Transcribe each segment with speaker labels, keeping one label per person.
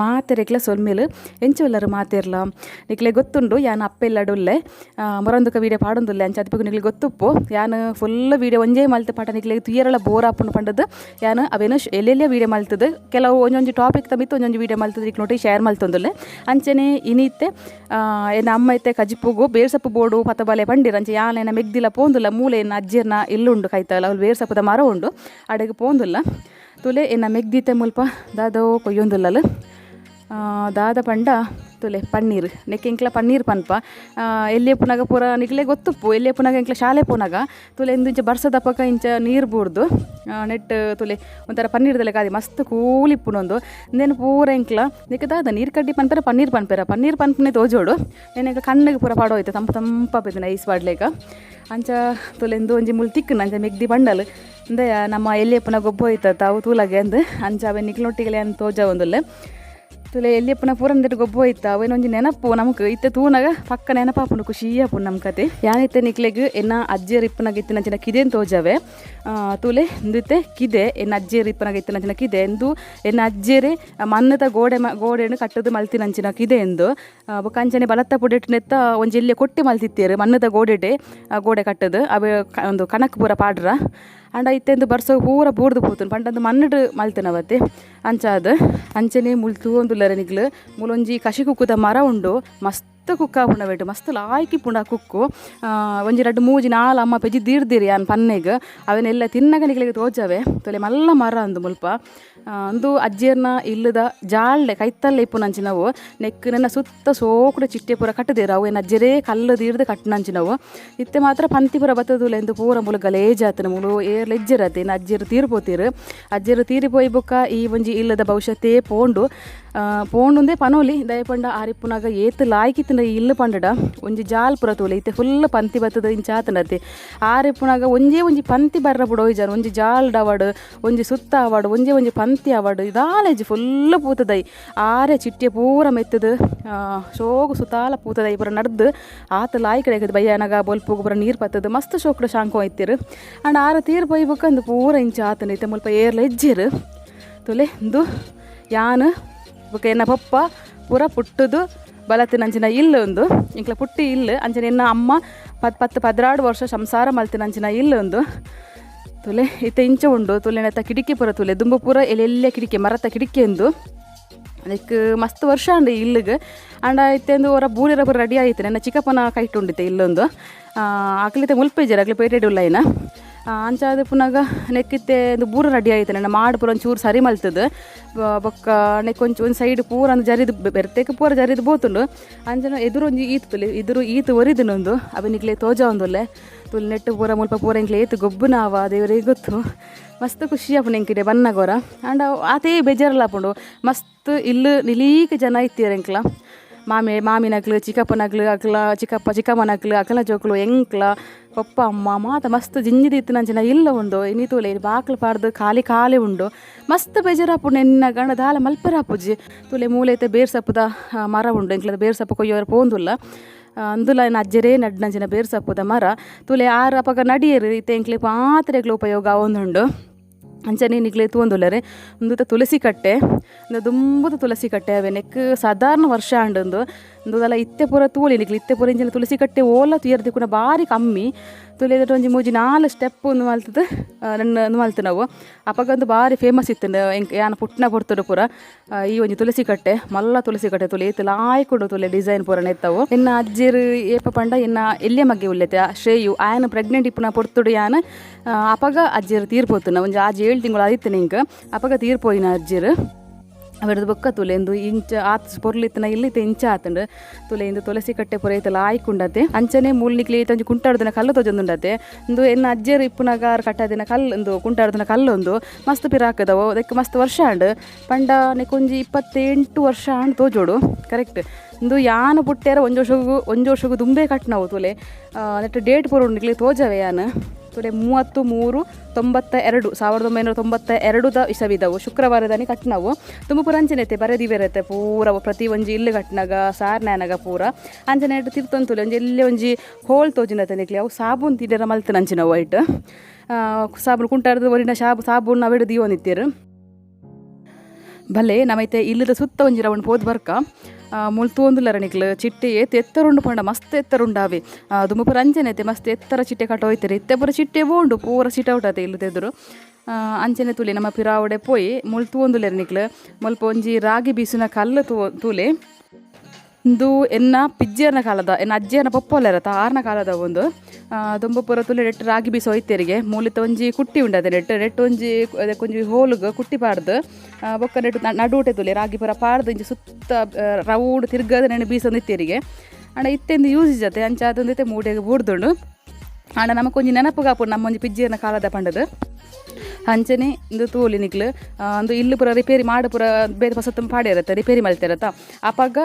Speaker 1: ಮಾತೆರೆಕ್ಲ ಸೊಲ್ಮೇಲು ಎಂಚುಲ್ಲರು ಮಾತೆರ್ಲ ನಿಕ್ಲೆ ಗೊತ್ತುಂಡು ಯಾನು ಅಪ್ಪೆಲ್ಲಡುಲ್ಲೆ ಮೊರಂದುಕ ವೀಡಿಯೋ ಪಾಡೊಂದುಲ್ಲೆ ಅಂಚ ಅದಕ್ಕೆ ನಿಕ್ಲೆ ಗೊತ್ತುಪ್ಪು ಯಾನು ಫುಲ್ ವೀಡಿಯೋ ಒಂಜೇ ಮಲ್ತು ಪಾಠ ನಿಕ್ಲೆ ತುಯ್ಯರಳ ಬೋರ್ ಆಪುಂಡು ಪಂಡದು ಯಾನು ಅವೇನು ಎಲ್ಲೆಲ್ಲೇ ವೀಡಿಯೋ ಮಲ್ತದು ಕೆಲವು ಒಂಜೊಂಜಿ ಟಾಪಿಕ್ ತಮಿತ್ತು ಒಂಜೊಂಜಿ ವೀಡಿಯೋ ಮಲ್ತದು ಈಗ ನೋಡಿ ಶೇರ್ ಮಲ್ತೊಂದುಲ್ಲೆ ಅಂಚನೆ ಇನಿತ್ತೆ ಏನು ಅಮ್ಮ ಐತೆ ಕಜಿಪ್ಪುಗು ಬೇರ್ಸಪ್ಪು ಬೋಡು ಪತ್ತಬಾಲೆ ಪಂಡಿರ ಅಂಚೆ ಯಾನೇನ ಮೆಗ್ದಿಲ್ಲ ಪೋಂದುಲ್ಲ ಮೂಲೆ ಏನು ಅಜ್ಜಿರ್ನ ಇಲ್ಲುಂಡು ಕೈತಲ್ಲ ಅವ್ರು ಬೇರ್ಸಪ್ಪದ ಮರ ಉಂಡು ಅಡೆಗೆ ಪೋಂದುಲ್ಲ ತುಲೆ ಎನ್ನ ಮೆಗ್ದಿತ್ತೆ ಮುಲ್ಪ ದಾದೋ ಕೊಯ್ಯೊಂದುಲ್ಲಲು ದಾದ ಪಂಡ ತುಲೆ ಪನ್ನೀರ್ ನೆಕ್ಕೆ ಇಂಕ್ಲ ಪನ್ನೀರ್ ಪನ್ಪ ಎಲ್ಲೇ ಪುನಗ ಪೂರ ನಿಕ್ಲೆ ಗೊತ್ತುಪ್ಪು ಎಲ್ಲೇ ಪುನಗ ಇಂಕ್ಲ ಶಾಲೆ ಪುನಗ ತುಲೆ ಎಂದು ಇಂಚ ಬರ್ಸದಪ್ಪಕ ಇಂಚ ನೀರು ಬೂರ್ದು ನೆಟ್ ತುಲೆ ಒಂಥರ ಪನ್ನೀರ್ದಲ್ಲೇ ಕಾದಿ ಮಸ್ತ್ ಕೂಲಿಪ್ಪುನೊಂದು ಇಂದೇನು ಪೂರ ಇಂಕ್ಲ ನಿಕ್ಕೆ ದಾದ ನೀರು ಕಡ್ಡಿ ಪನ್ಪೆರ ಪನ್ನೀರ್ ಪನ್ಪನೆ ತೋಜೋಡು ಏನಾಗ ಕಣ್ಣಿಗೆ ಪೂರ ಪಾಡೋಯ್ತು ತಂಪಾಪಿದ್ನ ಐಸ್ ಬಾಡ್ಲೇಗ ಅಂಚ ತುಲೆಂದು ಒಂಜಿ ಮುಲ್ ತಿಕ್ಕನ ಅಂಚ ಮೆಗ್ದಿ ಬಂಡಲ್ ಅಂದೆ ನಮ್ಮ ಎಲ್ಲೇ ಪುನಗ ಗೊಬ್ಬ ಹೋಯ್ತ ತಾವು ತೂಲಗೆ ಅಂದು ಅಂಚ ಅವೇ ನಿಕ್ಲೊಟ್ಟಿಗೆ ಅಂತ ತೋಜ ಒಂದುಲ್ಲೆ ತುಲೆ ಎಲ್ಲಿ ಪುನಃ ಪೂರಂದಿಟ್ಟು ಗೊಬ್ಬ ಹೋಯ್ತಾ ಅವೇನೊಂಜಿ ನೆನಪು ನಮ್ಗೆ ಇತ್ತೆ ತೂನಾಗ ಪಕ್ಕ ನೆನಪಾಪುಂಡು ಖುಷಿಯಾಪುಂಡು ನಮ್ಮ ಕತೆ ಯಾನಿತ್ತೆ ನಿಕ್ಲೆಗ್ ಎನ್ನ ಅಜ್ಜಿಯರ್ ಇಪ್ಪನಾಗ ಇತ್ತಿನಂಚಿನ ಕಿದೆನ್ ತೋಜವೆ ತುಲೆ ಇಂದಿತ್ತೆ ಕಿದೆ ಎನ್ನ ಅಜ್ಜಿಯರ್ ಇಪ್ಪನಾಗ ಇತ್ತಿನಂಚಿನ ಕಿದೆ ಎಂದು ಎನ್ನ ಅಜ್ಜಿಯರೇ ಮನ್ನದ ಗೋಡೆಯನ್ನು ಕಟ್ಟದು ಮಲ್ತಿನಂಚಿನ ಕಿದೆ ಎಂದು ಕಂಚನೆ ಬಲತ್ತ ಪುಡೆಟ್ನೆತ್ತ ಒಂಜಿ ಎಲ್ಲಿ ಕೊಟ್ಟಿ ಮಲ್ತಿತ್ತೇರು ಮನ್ನದ ಗೋಡೆ ಕಟ್ಟದು ಅವೇ ಒಂದು ಕಣಕ್ ಪೂರ ಪಾಡ್ರ ಅಂಡ ಇತ್ತೆಂದು ಬರ್ಸೋ ಪೂರ ಬೂರ್ದು ಪೋತುನು ಪಂಡಂದು ಮನ್ನಡು ಮಲ್ತನವತ್ತೆ ಅಂಚಾದ ಅಂಚನೆ ಮುಳ್ತು ಒಂದುಲ್ಲರೆ ನಿಗ್ಲು ಮೂಲೊಂಜಿ ಕಷಿ ಕುಕ್ಕುದ ಮರ ಉಂಡು ಮಸ್ತ್ ಕುಕ್ಕ ಪುಂಡ ಮಸ್ತ್ ಲಾಯ್ಕಿ ಪುಂಡ ಕುಕ್ಕು ಒಂಜಿ 2-3 4 ಅಮ್ಮ ಪೆಜಿ ದೀರ್ದಿರಿ ಅನ್ ಪನ್ನೆಗ್ ಅವನ್ನೆಲ್ಲ ತಿನ್ನಗ ನಿಗ್ಲಿಗೆ ತೋಜವೆ ತೊಲೆ ಮಲ್ಲ ಮರ ಅಂದು ಮುಲ್ಪ ಅಂದು ಅಜ್ಜಿಯರ್ನ ಇಲ್ಲದ ಜಾಳ್ಳೆ ಕೈತಲ್ಲ ಇಪ್ಪುನಂಚಿನವು ನೆಕ್ಕಿನ ಸುತ್ತ ಸೋಕುಡ ಚಿಟ್ಟೆ ಪೂರ ಕಟ್ಟದೇರು ಅವು ಏನು ಅಜ್ಜರೇ ಕಲ್ಲು ದೀರ್ದು ಕಟ್ಟಿನಂಚಿನವು ಇತ್ತೆ ಮಾತ್ರ ಪಂತಿ ಪೂರ ಬತ್ತದುಲ್ಲ ಎಂದು ಪೂರ ಮುಲು ಗಲೇಜಾತನ ಮುಲು ಏರ್ಲೆಜ್ಜರತ್ತೆ ಇನ್ನು ಅಜ್ಜಿಯರು ತೀರ್ಪೋತೀರು ಅಜ್ಜಿಯರು ತೀರಿಪೋಯ್ ಬುಕ್ಕ ಈ ಒಂಜಿ ಇಲ್ಲದ ಭವಿಷ್ಯತ್ತೇ ಪೋಂಡುಂದೇ ಪನೋಲಿ ದಯಪಂಡ ಆರಿಪ್ಪುನಾಗ ಏತ್ ಲಾಯ್ಕಿತ್ತಿನ ಇಲ್ಲು ಪಂಡಡ ಒಂಜಿ ಜಾಲ್ ಪುರ ತೋಲೆ ಇತ್ತೆ ಫುಲ್ ಪಂತಿ ಬತ್ತದ ಇಂಚಾತನತ್ತೆ ಆರಿಪ್ಪುನಾಗ ಒಂಜಿ ಪಂತಿ ಬರ್ರ ಬಿಡೋಯ್ಜಾನ ಒಂಜಿ ಜಾಲ್ ಡವಾಡು ಒಂಜಿ ಸುತ್ತ ಆವಾಡು ಒಂಜಿ ಪಂತಿ ಆವಾಡು ಇದಾಲೆಜ್ಜಿ ಫುಲ್ ಪೂತದೈ ಆರೆ ಚಿಟ್ಟೆ ಪೂರ ಮೆತ್ತದು ಶೋಗು ಸುತ್ತಾಲ ಪೂತದೈ ಪೂರ ನಡ್ದು ಆತ ಲಾಯ್ ಕಡೆ ಬಯ್ಯನಾಗ ಬೊಲ್ಪುಗು ಪೂರ ನೀರು ಪತ್ತದು ಮಸ್ತ್ ಶೋಕುಡ ಶಾಂಕೋ ಐತಿರು ಅಂಡ್ ಆರ ತೀರ್ ಬೈಬೇಕಂದು ಪೂರ ಇಂಚ ಆತನೈತೆ ಮುಲ್ಪ ಏರ್ಲೆಜ್ಜಿರು ತೊಲೆ ಇಂದು ಯಾನು ಬೊಕ ಎನ್ನ ಪಪ್ಪ ಪೂರ ಪುಟ್ಟದು ಬಲತ್ತಿನಂಚಿನ ಇಲ್ಲು ಒಂದು ಇಂಕ್ಲ ಪುಟ್ಟಿ ಇಲ್ಲು ಅಂಚನೆ ಎನ್ನ ಅಮ್ಮ 16 ವರ್ಷ ಸಂಸಾರ ಮಲ್ತಿನಂಚಿನ ಇಲ್ಲು ಒಂದು ತುಲೆ ಇತ್ತೆ ಇಂಚ ಉಂಡು ತುಲೆನತ್ತ ಕಿಡಿಕಿ ಪುರ ತುಲೆ ದುಂಬು ಪೂರ ಎಲ್ಲೆಲ್ಲೆ ಕಿಡಿಕೆ ಮರತ್ತ ಕಿಡಿಕೆ ಎಂದು ಅದಕ್ಕೆ ಮಸ್ತ್ ವರ್ಷ ಅಂಡು ಇಲ್ಲಿಗೆ ಅಂಡ ಇತ್ತೆಂದು ಅವರ ಬೂರಿರ ಪೂರ ರೆಡಿ ಆಯಿತು ನನ್ನ ಚಿಕ್ಕಪ್ಪನ ಕೈಟ್ ಉಂಡಿತ್ತೆ ಇಲ್ಲೊಂದು ಅಕ್ಲಿತೆ ಮುಲ್ಪೇಜರ್ ಅಕ್ಲಿ ಪೇಟೆಡ್ ಇಲ್ಲ ಅಂಚಾದ ಪುನಗ ನೆಕ್ಕಿತ್ತೆ ಒಂದು ಬೂರ ರೆಡಿ ಆಯ್ತು ನನ್ನ ಮಾಡಿ ಪೂರ ಒಂಚೂರು ಸರಿ ಮಲ್ತದು ಬೊಕ್ಕ ನೆಕ್ ಒಂದು ಸೈಡ್ ಪೂರ ಒಂದು ಜರಿದು ಬೆರ್ತೇಕೆ ಪೂರ ಜರಿದು ಬೋತುಂಡು ಅಂಚನ ಎದುರು ಒಂಜಿ ಈತು ತುಲಿ ಎದುರು ಈತು ಒರಿದನೊಂದು ಅವನಿಗ್ಲೆ ತೋಜ ಒಂದುಲ್ಲೆ ತುಲ್ ನೆಟ್ಟು ಪೂರ ಮುಲ್ಪ ಪೂರ ಇಂಕ್ಲೆ ಏತು ಗೊಬ್ಬುನಾವ ದೇವರಿಗೆ ಗೊತ್ತು ಮಸ್ತ್ ಖುಷಿ ಆಪುಂಡು ಎಂಕಿಡೆ ಬನ್ನಗೋರ ಅಂಡ ಆತೇ ಬೇಜಾರಲ್ಲ ಆಪುಂಡು ಮಸ್ತ್ ಇಲ್ಲು ನಿಲೀಕ ಜನ ಇತ್ತೀರ ಎಂಕ್ಲ ಮಾಮಿನಕ್ಲು ಚಿಕ್ಕಪ್ಪನಕ್ಲು ಅಕ್ಲ ಚಿಕ್ಕಮ್ಮನಕ್ಲು ಅಕ್ಕಲ ಜೋಕ್ಲು ಎಂಕ್ಲ ಪಪ್ಪ ಅಮ್ಮ ಮಾತ ಮಸ್ತ್ ಜಿಂಜಿದಿತ್ತು ನಂಚಿನ ಇಲ್ಲ ಉಂಡು ಇನ್ನಿತೂಲೆ ಬಾಕ್ಲು ಪಾಡ್ದು ಖಾಲಿ ಉಂಡು ಮಸ್ತ್ ಬೇಜಾರಾಪುಂಡು ಎನ್ನ ಗಂಡ ದಾಲ ಮಲ್ಪೆರಾಪುಜಿ ತುಲೆ ಮೂಲೆತೆ ಬೇರ್ಸಪ್ಪುದ ಮರ ಉಂಡು ಎಂಕ್ಲದ ಬೇರ್ಸಪ್ಪು ಕೊಯ್ಯೋರು ಪೋಂದುಲ್ಲ ಅಂದುಲ ಏನು ಅಜ್ಜರೇ ನಡ್ನಂಚಿನ ಬೇರ್ಸಪ್ಪುದ ಮರ ತುಲೆ ಆರು ಅಪಗ ನಡಿಯರು ಇತ್ತೆ ಎಂಕ್ಲೆ ಪಾತ್ರೆಗ್ಲ ಉಪಯೋಗ ಒಂದುಂಡು ಅಂಚನೆ ನಿಗ್ಲೆ ತೂಂದುಲ್ಲರೆ ಒಂದು ತುಳಸಿ ಕಟ್ಟೆ ಒಂದು ದುಂಬುದು ತುಳಸಿ ಕಟ್ಟೆ ಅವೆ ನೆಕ್ ಸಾಧಾರಣ ವರ್ಷ ಅಂದೊಂದಲ್ಲ ಇತ್ತೆ ಪೂರ ತೂಲಿ ನಿಗ್ಲಿ ಇತ್ತೆ ಪೂರ ಇಂಚಿನ ತುಳಸಿ ಕಟ್ಟೆ ಓಲ ತುಯರ್ದಿ ಕೂಡ ಭಾರಿ ಕಮ್ಮಿ ತುಳಿದ ಒಂಜಿ 3-4 ಸ್ಟೆಪ್ ಒಂದು ಮಲ್ತದು ನನ್ನ ಮಲ್ತು ನಾವು ಅಪಗಂದು ಭಾರಿ ಫೇಮಸ್ ಇತ್ತು ಯಾನ ಪುಟ್ನ ಕೊಡ್ತಡು ಪೂರ ಈ ಒಂಜಿ ತುಳಸಿ ಕಟ್ಟೆ ಮಲ್ಲ ತುಳಸಿ ಕಟ್ಟೆ ತುಳಿ ಏತು ಲಾಯ್ಕೊಡು ತುಲೆ ಡಿಸೈನ್ ಪೂರ ನೆತ್ತವು ಇನ್ನು ಅಜ್ಜಿರು ಏಪ ಪಂಡ ಇನ್ನು ಎಲ್ಲೇ ಮಗ್ಗೆ ಉಲ್ಲೆತೆ ಶ್ರೇಯು ಆಯನ ಪ್ರೆಗ್ನೆಂಟ್ ಇಪ್ಪುನ ಪೊಡ್ತುಡು ಯಾನ ಅಪಗ ಅಜ್ಜಿರು ತೀರ್ಪೋತುನ ಒಂಜಿ 7 ತಿಂಗಳು ಆದಿತ್ತು ನಿಂಗೆ ಅಪಗ ತೀರ್ಪೋಯಿನ ಅಜ್ಜಿರು ಅವರದ್ದು ಬೊಕ್ಕ ತುಲೆಂದು ಇಂಚ ಆತ ಪೊರ್ಲಿತ್ತನ ಇಲ್ಲಿತ್ತೆ ಇಂಚ ಆತಂಡು ತುಲೆಯಿಂದ ತುಳಸಿ ಕಟ್ಟೆ ಪುರ ಐತಲ್ಲ ಆಯ್ಕೊಂಡತೆ ಅಂಚನೆ ಮೂಲ್ನಿಕ್ಲಿ ಒಂಜಿ ಕುಂಟಾಡ್ದಿನ ಕಲ್ಲು ತೋಜೊಂದುಂಡತೆ ಇಂದು ಎನ್ನ ಅಜ್ಜರು ಇಪ್ಪುನಗಾರ ಕಟ್ಟದಿನ ಕಲ್ಲು ಒಂದು ಕುಂಟಾಡ್ದಿನ ಕಲ್ಲೊಂದು ಮಸ್ತ್ ಪಿರಾಕದವು ಅದಕ್ಕೆ ಮಸ್ತ್ ವರ್ಷ ಅಂಡು ಪಂಡ ನೆಕ್ಕೊಂಜಿ 28 ವರ್ಷ ಅಂಡು ತೋಜೋಡು ಕರೆಕ್ಟ್ ಇಂದು ಯಾನು ಪುಟ್ಟೆರ ಒಂಜಿ ವರ್ಷಗೂ ದುಂಬೆ ಕಟ್ನವು ತುಲೆ ನೆಟ್ಟು ಡೇಟ್ ಪೂರ ಉಂಡ್ಲಿಕ್ಕೆ ತೋಜವೆ ಯಾನು ತುಲೆ 33/32/1992 ಇಸವಿದವು ಶುಕ್ರವಾರದಾನಿ ಕಟ್ನವು ತುಂಬ ಪೂರ ಅಂಚನೆತೆ ಬರೆದಿವೆರತ್ತೆ ಪೂರ ಪ್ರತಿ ಒಂಜಿ ಇಲ್ಲು ಕಟ್ನಾಗ ಸಾರ್ನ್ಯಾನಾಗ ಪೂರ ಅಂಚನೆ ಇಟ್ಟು ತಿರ್ತೊಂತುಲೆ ಒಂಜಿ ಎಲ್ಲೇ ಒಂಜಿ ಹೋಲ್ ತೋಜಿನತೆ ನಿಕ್ಲಿ ಅವು ಸಾಬೂನ್ ತಿಂಡಿರ ಮಲ್ತನ ಅಂಚಿನವು ಐಟ್ ಸಾಬೂನು ಕುಂಟಾಡ್ದು ಒರಿನ ಸಾಬೂನು ಅವೆಡು ದಿಯೋ ನಿತ್ತೀರು ಭಲೆ ನಮೈತೆ ಇಲ್ಲದ ಸುತ್ತ ಒಂಜಿ ರೌಂಡ್ ಪೋದು ಬರ್ಕ ಮುಳ್ತು ಒಂದುಲ್ಲರ ನಿಕ್ಲು ಚಿಟ್ಟೆ ಏತ್ ಎತ್ತರುಂಡು ಪಂಡ ಮಸ್ತ್ ಎತ್ತರುಂಡಾವೆ ದುಂಬುಪುರ ಅಂಚೆನೈತೆ ಮಸ್ತ್ ಎತ್ತರ ಚಿಟ್ಟೆ ಕಟ್ಟೋಯ್ತಾರೆ ಇತ್ತೆ ಪೂರ ಚಿಟ್ಟೆ ಬೋಂಡು ಪೂರ ಸಿಟ್ ಔಟ್ ಆತೆ ಇಲ್ಲದೆದ್ರು ಅಂಚನೆ ತುಲೆ ನಮ್ಮ ಪಿರಾವಡೆ ಪೋಯಿ ಮುಳ್ತು ಒಂದುಲ್ಲೆರ ನಿಕ್ಲು ಮುಲ್ಪ ಒಂಜಿ ರಾಗಿ ಬೀಸಿನ ಕಲ್ಲು ತೂಲೆ ಇಂದು ಎನ್ನ ಪಿಜ್ಜಿಯರ್ನ ಕಾಲದ ಎನ್ನ ಅಜ್ಜಿಯರ್ನ ಪಪ್ಪೊಲೆರತ ಆರ್ನ ಕಾಲದ ಒಂದು ದುಂಬ ಪೂರ ತುಲೆ ನೆಟ್ಟು ರಾಗಿ ಬೀಸೋ ಒಯ್ತೆರಿಗೆ ಮೂಲಿತ ಒಂಜಿ ಕುಟ್ಟಿ ಉಂಡದೆ ನೆಟ್ಟು ಒಂಜಿ ಅದಕ್ಕೊಂಜಿ ಹೋಲುಗ ಕುಟ್ಟಿ ಪಾಡ್ದು ಬೊಕ್ಕ ನೆಟ್ಟು ನಡುಟೆ ತುಲೆ ರಾಗಿ ಪೂರ ಪಾಡ್ದು ಇಂಚಿ ಸುತ್ತ ರೌಡ್ ತಿರ್ಗದ ನೆನೆ ಬೀಸೊಂದು ಇತ್ತೆರಿಗೆ ಅಣ್ಣ ಇತ್ತೆಂದು ಯೂಸ್ ಇಜತೆ ಅಂಚ ಅದೊಂದೈತೆ ಮೂಡೆಗೆ ಬೂಡ್ದುಂಡು ಅಣ್ಣ ನಮಕೊಂಜಿ ನೆನಪುಗಾಪು ನಮ್ಮೊಂಜಿ ಪಿಜ್ಜಿಯರ್ನ ಕಾಲದ ಪಂಡದು ಅಂಚನೆ ಇಂದು ತೂಲಿ ನಿಕ್ಲು ಒಂದು ಇಲ್ಲಿ ಪೂರ ರಿಪೇರಿ ಮಾಡು ಪೂರ ಬೇರೆ ಹೊಸತ್ತು ಪಾಡಿರತ್ತೆ ರಿಪೇರಿ ಮಾಡ್ತಿರತ್ತ ಅಪಾಗ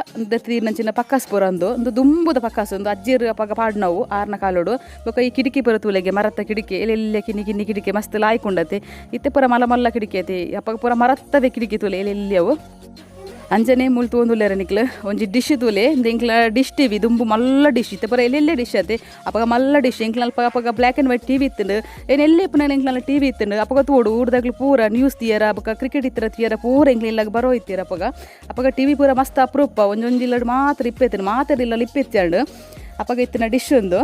Speaker 1: ನಂಚಿನ ಪಕ್ಕಾಸ್ ಪೂರ ಒಂದು ದುಂಬುದ ಪಕ್ಕಾಸು ಒಂದು ಅಜ್ಜಿರು ಅಪಾಗ ಪಾಡು ನಾವು ಆರ್ನ ಕಾಲೋಡು ಬೊಕ್ಕ ಈ ಕಿಟಕಿ ಪೂರ ತೂಲೆಗೆ ಮರತ್ತ ಕಿಟಕಿ ಎಲ್ಲೆಲ್ಲ ಕಿನ್ನಿ ಕಿಟಕಿ ಮಸ್ತ್ ಲಾಯ್ಕೊಂಡತೆ ಇತ್ತೆ ಪೂರ ಮಲ್ಲ ಕಿಟಕಿ ಐತಿ ಅಪಾಗ ಪೂರ ಮರತ್ತವೆ ಕಿಟಕಿ ತೂಲೆ ಎಲ್ಲೆಲ್ಲಿಯವು ಅಂಜನೆ ಮುಳ್ತು ಒಂದುಲ್ಲೆರ ನಿಕ್ಲು ಒಂಜಿ ಡಿಶ್ ತೂಲೆ ಇಂಕ್ಲ ಡಿಶ್ ಟಿವಿ ದುಂಬು ಮಲ್ಲ ಡಿಶ್ ಇತ್ತೆ ಪೂರ ಎಲ್ಲೆಲ್ಲೇ ಡಿಶ್ ಅತೆ ಅಪಾಗ ಮಲ್ಲ ಡಿಶ್ ಇಂಕ್ಲ ಅಪಾಗ ಬ್ಲ್ಯಾಕ್ ಆ್ಯಂಡ್ ವೈಟ್ ಟಿವಿ ಇತ್ತಂಡು ಎಲ್ಲೇ ಪುನಃ ಇಂಕ್ಲ ಟಿವಿ ಇತ್ತಂಡು ಅಪಾಗ ತೋಡು ಊರ್ದಾಗ್ಲು ಪೂರ ನ್ಯೂಸ್ ತೀಯರ ಅಪಾಗ ಕ್ರಿಕೆಟ್ ಇತ್ತರ ತೀಯರ ಪೂರ ಇಂಕ್ಲ ಇಲ್ಲಾಗ ಬರೋ ಇತ್ತೀರ ಅಪಾಗ ಟಿವಿ ಪೂರ ಮಸ್ತ್ ಅಪ್ರೂಪ ಒಂದೊಂದಿಲ್ಲ ಮಾತ್ರ ಇಪ್ಪೆತ್ತನು ಮಾತಾಡಿಲ್ಲ ಇಪ್ಪೆತ್ತಾಂಡು ಅಪಾಗ ಇತ್ತಿನ ಡಿಶ್ ಒಂದು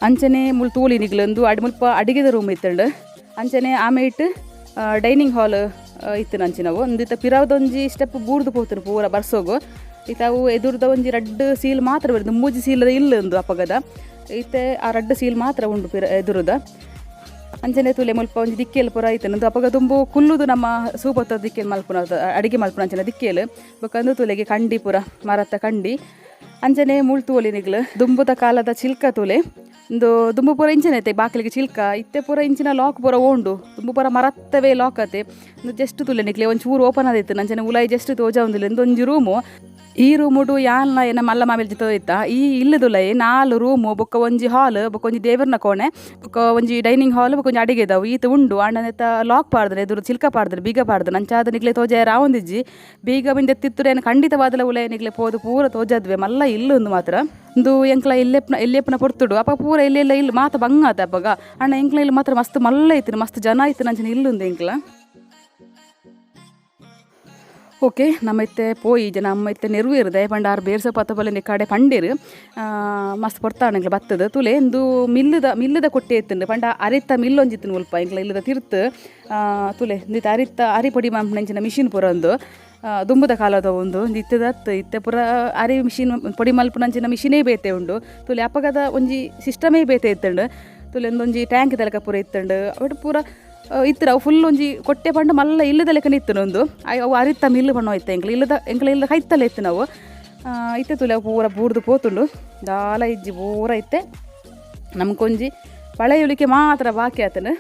Speaker 1: ಅಂಚನೆ ಮುಳ್ ತೂಲಿ ನಿಗ್ಲೊಂದು ಮುಲ್ಪ ಅಡಿಗೆದ ರೂಮ್ ಇತ್ತಂಡು ಅಂಚನೆ ಆಮೇಲೆ ಡೈನಿಂಗ್ ಹಾಲ್ ಇತ್ತು ನಂಚಿನವು ಒಂದಿತ್ತ ಪಿರಾವದೊಂಜಿ ಸ್ಟೆಪ್ ಬೂರ್ದು ಹೋಗ್ತಾನೆ ಪೂರ ಬರ್ಸೋಗು ಇತ್ತಾವು ಎದುರ್ದ ಒಂಜಿ ರಡ್ಡು ಸೀಲ್ ಮಾತ್ರ ಬರೋದು ಮೂಜಿ ಸೀಲದ ಇಲ್ಲ ಒಂದು ಅಪಗದ ಇತ್ತೆ ಆ ರಡ್ಡು ಸೀಲ್ ಮಾತ್ರ ಉಂಡು ಎದುರುದ ಅಂಚನೆ ತುಲೆ ಮುಲ್ಪ ಒಂಜಿ ದಿಕ್ಕೇಲು ಪೂರ ಐತೆ ನಂದು ಅಪಗ ತುಂಬು ಕುಲ್ಲುದು ನಮ್ಮ ಸೂಪತ್ತ ದಿಕ್ಕೇಲು ಮಲ್ಪುನ ಅಡಿಗೆ ಮಲ್ಪುನ ಅಂಚನೆ ದಿಕ್ಕೇಲು ಬೊಕ್ಕಂದು ತುಲೆಗೆ ಕಂಡಿ ಪೂರ ಮರತ್ತ ಕಂಡಿ ಅಂಚನೆ ಮುಳ್ತು ಒಲಿ ನಿಗ್ಲು ದುಂಬುದ ಕಾಲದ ಚಿಲ್ಕ ತುಲೆ ಒಂದು ದುಂಬು ಪೂರ ಇಂಚಿನೈತೆ ಬಾಗಿಲಿಗೆ ಚಿಲ್ಕ ಇತ್ತೆ ಪೂರ ಇಂಚಿನ ಲಾಕ್ ಪೂರ ಓಂಡು ದುಂಬು ಪೂರ ಮರತ್ತವೇ ಲಾಕ್ ಆತೆ ಒಂದು ಜಸ್ಟ್ ತುಲೆ ನಿಕ್ಲೆ ಒಂಚೂರು ಓಪನ್ ಆದಿತ್ತು ನಂಚನೆ ಉಲಾಯಿ ಜಸ್ಟ್ ತೋಜ ಒಂದಿಲ್ಲ ಒಂದೊಂಜಿ ರೂಮು ಈ ರೂಮುಡು ಯಾನ್ಲ ಏನ ಮಲ್ಲ ಮಾಮೇಲೆ ಜೊತೆ ಹೋಯ್ತಾ ಈ ಇಲ್ಲದುಲೈ 4 ರೂಮು ಬೊಕ್ಕ ಒಂಜಿ ಹಾಲ್ ಬೊಕ್ಕ ಒಂಜಿ ದೇವರನ ಕೋಣೆ ಬೊಕ್ಕ ಒಂಜಿ ಡೈನಿಂಗ್ ಹಾಲ್ ಬೊಕ್ಕ ಒಂಜಿ ಅಡಿಗೆ ಇದಾವು ಈತ ಉಂಡು ಅಣ್ಣನೆತ್ತ ಲಾಕ್ ಪಾಡ್ದ್ರೆ ಎದುರು ಚಿಲ್ಕ ಪಾಡ್ದ್ರೆ ಬೀಗ ಪಾಡ್ದು ನಂಚಾದ ನಿಕ್ಲೆ ತೋಜ ರಾವಂದಿಜ್ಜಿ ಬೀಗ ಬಿಂದ ಎತ್ತಿತ್ತುರೇನು ಖಂಡಿತವಾದಲ ಉಲೈ ನಿಕ್ಲೆ ಪೋದು ಪೂರ ತೋಜದ್ವೆ ಮಲ್ಲ ಇಲ್ಲೊಂದು ಮಾತ್ರ ಒಂದು ಎಂಕ್ಲ ಎಲ್ಲೆಪ್ಪನ ಪೊರ್ತುಡು ಅಪ್ಪ ಪೂರ ಎಲ್ಲೆಲ್ಲ ಇಲ್ಲ ಮಾತ ಬಂಗಾತ ಅಪ್ಪಗ ಅಣ್ಣ ಎಂಕ್ಲ ಇಲ್ಲಿ ಮಾತ್ರ ಮಸ್ತ್ ಮಲ್ಲ ಐತಿನ ಮಸ್ತ್ ಜನ ಐತಿ ನಂಚನೆ ಇಲ್ಲೊಂದು ಎಂಕ್ಲ ಓಕೆ ನಮ್ಮೈತೆ ಪೋಯಿ ಜನ ನಮ್ಮೈತೆ ನೆರವು ಇರದೆ ಪಂಡಾರು ಬೇರ್ಸ ಪತ್ತಬಲ್ಲ ಕಡೆ ಪಂಡೇರು ಮಸ್ತ್ ಕೊಡ್ತಾಣಂಗ್ಲ ಬತ್ತದ ತುಲೆ ಒಂದು ಮಿಲ್ಲದ ಕೊಟ್ಟೆ ಎತ್ತಂಡು ಪಂಡ ಅರಿತ ಮಿಲ್ಲೊಂಜಿತ್ತು ಮುಲ್ಪ ಇಂಗ್ಲ ಇಲ್ಲದ ತಿರ್ತು ತುಲೆ ಇಂದಿತ್ತು ಅರಿ ಪೊಡಿ ಮಂಚಿನ ಮಿಷಿನ್ ಪೂರ ಒಂದು ದುಂಬುದ ಕಾಲದ ಒಂದು ಇತ್ತದತ್ತು ಇತ್ತೆ ಪೂರ ಅರಿ ಮಿಷಿನ್ ಪೊಡಿ ಮಲ್ಪುನಂಚಿನ ಮಿಷಿನೇ ಬೇತೆ ಉಂಡು ತುಲೆ ಅಪ್ಪಗದ ಒಂಜಿ ಸಿಸ್ಟಮೇ ಬೇತೆ ಇತ್ತಂಡು ತುಲೆ ಒಂದೊಂಜಿ ಟ್ಯಾಂಕ್ ತಲಕ ಪೂರ ಇತ್ತಂಡು ಅವಟ್ಟು ಪೂರ ಇತ್ತು ಅವು ಫುಲ್ ಒಂಜಿ ಕೊಟ್ಟೆ ಪಂಡು ಮಲ್ಲ ಇಲ್ಲದ ಲೆಕ್ಕನ ಇತ್ತು ಒಂದು ಅವು ಅರಿತ ಮಿಲ್ಲು ಬಣ್ಣ ಹೋಯ್ತು ಎಂಕ್ಲ ಕೈತಲ್ಲ ಇತ್ತು ನಾವು ಇತ್ತೆ ತುಲೆ ಪೂರ ಬೂರ್ದು ಪೋತುಂಡು ದಾಲ ಇಜ್ಜಿ ಪೂರ ಇತ್ತೆ ನಮ್ಗೊಂಜಿ ಪಳೆಯುಳಿಕೆ ಮಾತ್ರ ಬಾಕಿ ಆತನು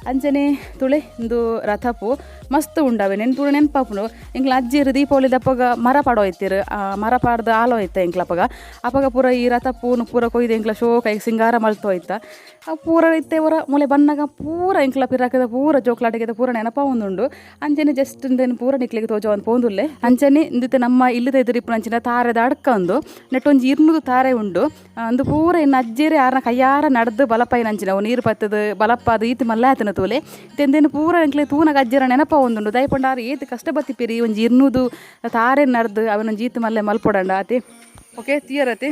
Speaker 1: ಅಂಚನೆ ತುಳೆ ಇಂದು ರಥಪು ಮಸ್ತ್ ಉಂಡಾವೆ ನೆನ್ಪುರ ನೆನಪಾಪುನು ಎಂಕ್ಲ ಅಜ್ಜಿರು ದೀಪಾವಳಿ ದಪ್ಪಗ ಮರ ಪಾಡೋ ಐತಿರು ಮರ ಪಾಡ್ದು ಆಲೋ ಐತೆ ಎಂಕ್ಲಪ್ಪಗ ಅಪ್ಪಗ ಪೂರ ಈ ರಥಪೂನು ಪೂರ ಕೊಯ್ದು ಎಂಕ್ಲ ಶೋ ಕೈ ಸಿಂಗಾರ ಮಲ್ತೋ ಐತ ಪೂರ ಐತೆ ಅವರ ಮೂಲೆ ಬಣ್ಣಗ ಪೂರ ಎಂಕ್ಲ ಪಿರಾಕದ ಪೂರ ಜೋಕ್ಲಾಟಿಗೆ ಪೂರ ನೆನಪ ಒಂದುಂಡು ಅಂಚನೆ ಜಸ್ಟ್ ಇಂದೇನು ಪೂರ ನಿಕ್ಲಿಗೆ ತೋಜ ಒಂದು ಪೋಂದುಲ್ಲೆ ಅಂಚನೆ ಇಂದಿತ್ತೆ ನಮ್ಮ ಇಲ್ಲದ ಎದುರಿಪ್ಪು ನಂಚಿನ ತಾರೆದ ಅಡ್ಕ ಒಂದು ನೆಟ್ಟೊಂಜಿ 200 ತಾರೆ ಉಂಡು ಅಂದು ಪೂರ ಇನ್ನು ಅಜ್ಜೇರಿ ಯಾರನ್ನ ಕೈಯಾರ ನಡೆದು ಬಲಪಾಯಿ ನಂಚಿನ ಅವು ನೀರು ಪತ್ತದ ಬಲಪ್ಪಾದ ಈತಿ ಮಲ್ಲ ಆತನ ತೋಲೆ ಇತ್ತೆಂದೇನು ಪೂರ ಎಂಕ್ಲೆ ತೂನಾಗ ಅಜ್ಜರ ನೆನಪ ಒಂದುಂಡು ದಯಪಂಡಾರು ಏತು ಕಷ್ಟ ಬತ್ತಿಪಿರಿ ಒಂಜಿ 200 ತಾರೆ ನಡೆದು ಅವನೊಂದು ಈತು ಮಲ್ಲೆ ಮಲ್ಪೊಡಂಡ ಆತಿ ಓಕೆ ತೀಯರತಿ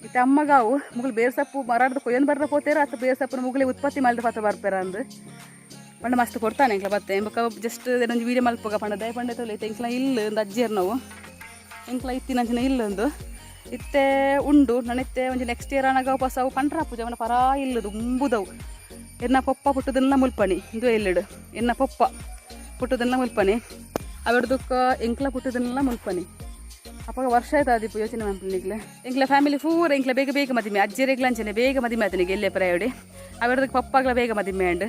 Speaker 1: ಇತ್ತೆ ಅಮ್ಮಗಾವು ಮುಗುಲು ಬೇರ್ಸಪ್ಪು ಮರಾಡ್ದು ಕೊಯ್ಯನ್ ಬರ್ದ ಪೋತೇರ ಅಥವಾ ಬೇರ್ಸಪ್ಪನ ಮುಗುಲೆ ಉತ್ಪತ್ತಿ ಮಾಡಿದ ಪತ್ತ ಬರ್ಪೇರ ಅಂದು ಪಂಡ ಮಸ್ತ್ ಕೊಡ್ತಾನೆ ಎಂಕ್ಲ ಬತ್ತೆ ಎಂಬಕ ಜಸ್ಟ್ ಏನೊಂದು ವೀಡಿಯೋ ಮಲ್ಪೋಗ ಪಂಡ ದಯಪಂಡ ತೊಲೆ ಇತ್ತೆ ಎಂಕ್ಲ ಇಲ್ಲ ಒಂದು ಅಜ್ಜಿಯರ್ ನಾವು ಎಂಕ್ಲ ಇತ್ತಿನಂಚಿನ ಇಲ್ಲೊಂದು ಇತ್ತೆ ಉಂಡು ನನಿತ್ತೆ ಒಂಜಿ ನೆಕ್ಸ್ಟ್ ಇಯರ್ ಅನಾಗ ವಾಪಸ್ ಅವು ಪಂಡ್ರ ಪೂಜೆ ಅವನ ಪರಾ ಇಲ್ಲದು ಉಂಬುದವು ಎನ್ನ ಪೊಪ್ಪ ಪುಟ್ಟದನ್ನೆಲ್ಲ ಮುಲ್ಪಣಿ ಇದು ಎಲ್ಲಿಡು ಎನ್ನ ಪೊಪ್ಪ ಪುಟ್ಟದನ್ನೆಲ್ಲ ಮುಲ್ಪಣಿ ಅವಡ್ದಕ್ಕ ಎಂಕ್ಲ ಪುಟ್ಟದನ್ನೆಲ್ಲ ಮುಲ್ಪಣಿ ಅಪ್ಪಾಗ ವರ್ಷ ಆಯ್ತು ಆದಿಪ್ಪು ಯೋಚನೆ ಮಾಡ್ಲಿಕ್ಕೆ ಎಂಕ್ಲ ಫ್ಯಾಮಿಲಿ ಪೂರ ಎಂಕ್ಲ ಬೇಗ ಮದಿಮೆ ಅಜ್ಜಿರೆಗ್ಲ ಅಂಚನೆ ಬೇಗ ಮದಿಮೆ ಆತನಿಗೆ ಎಲ್ಲೇ ಪ್ರಯೋಡಿ ಅವರದಕ್ಕೆ ಪಪ್ಪಾಗ್ಲ ಬೇಗ ಮದಿಮೆ ಅಂಡು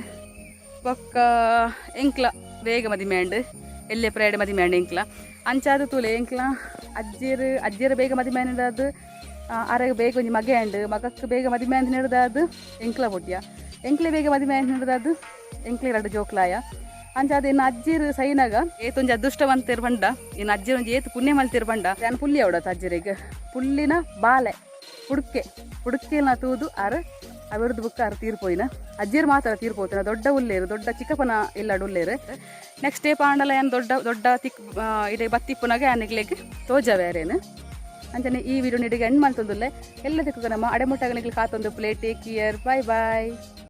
Speaker 1: ಪಕ್ಕ ಎಂಕ್ಲ ಬೇಗ ಮದಿಮೆ ಅಂಡು ಎಲ್ಲೇ ಪ್ರಯಾಡಿ ಮದಿಮೆ ಅಂಡು ಎಂಕ್ಲ ಅಂಚಾದ ತೂಲೆ ಎಂಕ್ಲ ಅಜ್ಜಿರ ಬೇಗ ಮದಿಮೆ ಅನ್ನೋದು ಆರಾಗ ಬೇಗ ಒಂಜಿ ಮಗೆ ಅಂಡು ಮಗಕ್ಕೆ ಬೇಗ ಮದಿಮೆ ಅಂತ ಹೇಳಿದಾದು ಎಂಕ್ಲ ಪುಟ್ಯ ಎಂಕ್ಲೆ ಬೇಗ ಮದಿಮೆ ಅಂತ ಹೇಳಿದಾದು ಎಂಕ್ಲೆ 2 ಜೋಕ್ಲಾಯ ಅಂಚಾದ ಇನ್ನು ಅಜ್ಜಿರು ಸೈನಾಗ ಏತೊಂಜಿ ಅದೃಷ್ಟವಂತಿರ್ ಬಂಡ ಇನ್ನು ಅಜ್ಜಿರ ಒಂಜಿ ಏತು ಪುಣ್ಯ ಮಲ್ತಿರ್ ಬಂಡ ನಾನು ಪುಲ್ಲಿ ಅವಡತ್ತ ಅಜ್ಜಿರಿಗೆ ಪುಲ್ಲಿನ ಬಾಲೆ ಹುಡುಕೆಲ್ಲ ತೂದು ಆರು ಅವರದ್ದು ಬುಕ್ಕ ಅರ್ ತೀರ್ಪೋಯಿನ ಅಜ್ಜಿರು ಮಾತ್ರ ತೀರ್ಪೋತಿನ ದೊಡ್ಡ ಉಲ್ಲೇರು ದೊಡ್ಡ ಚಿಕ್ಕಪ್ಪನ ಇಲ್ಲಾಡು ಉಲ್ಲೇರು ನೆಕ್ಸ್ಟ್ ಡೇ ಪಾಂಡಲ ಏನು ದೊಡ್ಡ ದೊಡ್ಡ ತಿಕ್ ಇದೇ ಬತ್ತಿಪ್ಪನಾಗೆ ಆನೆಗ್ಲೆಗೆ ತೋಜವೇರೇನು ಅಂಚನೆ ಈ ವಿಡಿಯೋ ನಿಡಿಗೆ ಎಂಡ್ ಮಾಡ್ತಂದುಲ್ಲೆ ಎಲ್ಲ ತಿಕ್ಕ ನಮ್ಮ ಅಡೆಮುಟ್ಟಾಗನಿಗೆ ಕಾತೊಂದು ಪ್ಲೇಟ್ ಟೇಕ್ ಕೇರ್ ಬಾಯ್ ಬಾಯ್.